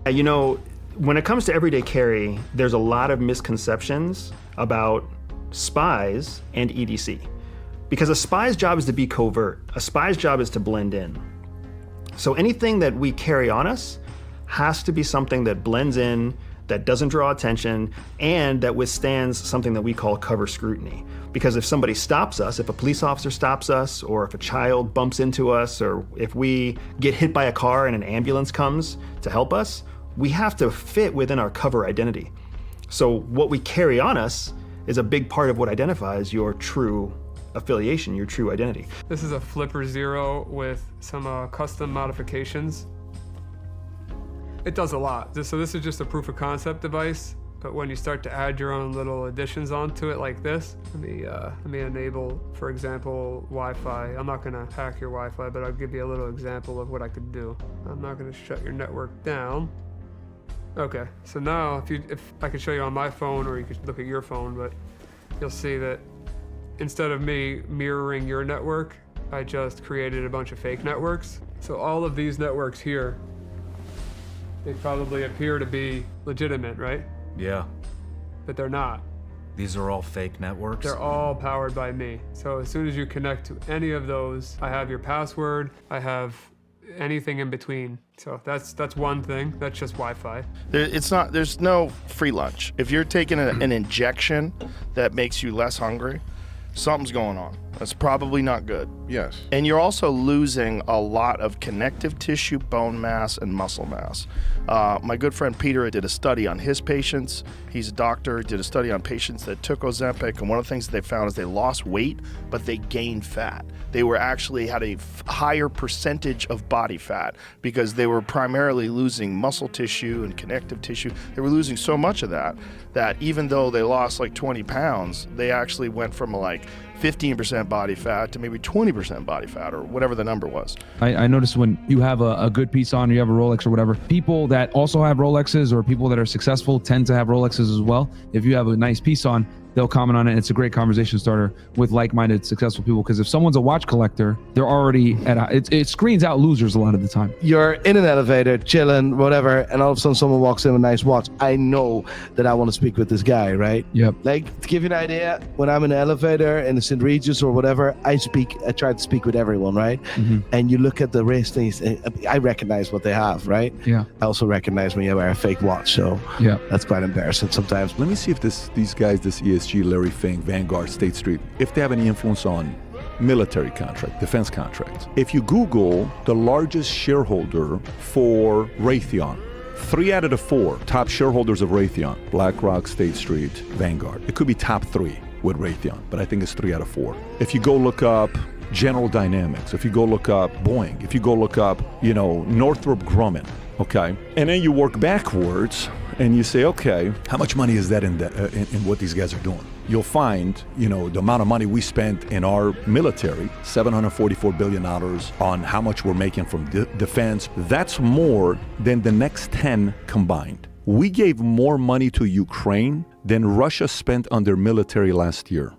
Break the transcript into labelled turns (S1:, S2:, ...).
S1: You know, when it comes to everyday carry, there's a lot of misconceptions about spies and EDC. Because a spy's job is to be covert. A spy's job is to blend in. So anything that we carry on us has to be something that blends in, that doesn't draw attention, and that withstands something that we call cover scrutiny. Because if somebody stops us, if a police officer stops us, or if a child bumps into us, or if we get hit by a car and an ambulance comes to help us, we have to fit within our cover identity. So what we carry on us is a big part of what identifies your true affiliation, your true identity.
S2: This is a Flipper Zero with some custom modifications. It does a lot. So this is just a proof of concept device, but when you start to add your own little additions onto it like this, let me enable, for example, Wi-Fi. I'm not gonna hack your Wi-Fi, but I'll give you a little example of what I could do. I'm not gonna shut your network down. Okay, so now if I could show you on my phone, or you could look at your phone, but you'll see that instead of me mirroring your network, I just created a bunch of fake networks. So all of these networks here, they probably appear to be legitimate, right?
S3: Yeah.
S2: But they're not.
S3: These are all fake networks?
S2: They're all powered by me. So as soon as you connect to any of those, I have your password, I have anything in between. So that's one thing. That's just Wi-Fi.
S4: There's no free lunch. If you're taking an injection that makes you less hungry, something's going on. That's probably not good.
S5: Yes.
S4: And you're also losing a lot of connective tissue, bone mass, and muscle mass. My good friend Peter did a study on his patients. He's a doctor, did a study on patients that took Ozempic, and one of the things that they found is they lost weight, but they gained fat. They were actually had a higher percentage of body fat because they were primarily losing muscle tissue and connective tissue. They were losing so much of that even though they lost like 20 pounds, they actually went from like 15% body fat to maybe 20% body fat, or whatever the number was.
S6: I noticed when you have a good piece on, or you have a Rolex or whatever, people that also have Rolexes or people that are successful tend to have Rolexes as well. If you have a nice piece on, they'll comment on it. It's a great conversation starter with like-minded successful people, because if someone's a watch collector, they're already it screens out losers a lot of the time.
S7: You're in an elevator, chilling, whatever, and all of a sudden someone walks in with a nice watch. I know that I want to speak with this guy, right?
S6: Yep.
S7: Like, to give you an idea, when I'm in an elevator in the St. Regis or whatever, I try to speak with everyone, right? Mm-hmm. And you look at the wrist and I recognize what they have, right?
S6: Yeah.
S7: I also recognize when you wear a fake watch, so
S6: yeah,
S7: that's quite embarrassing sometimes.
S5: Let me see if these guys, this ESG, Larry Fink, Vanguard, State Street, if they have any influence on military contract, defense contracts. If you Google the largest shareholder for Raytheon, 3 out of the 4 top shareholders of Raytheon, BlackRock, State Street, Vanguard. It could be top 3 with Raytheon, but I think it's 3 out of 4. If you go look up General Dynamics, if you go look up Boeing, if you go look up, Northrop Grumman, okay? And then you work backwards and you say, okay, how much money is that in what these guys are doing? You'll find, the amount of money we spent in our military, $744 billion on how much we're making from defense. That's more than the next 10 combined. We gave more money to Ukraine than Russia spent on their military last year.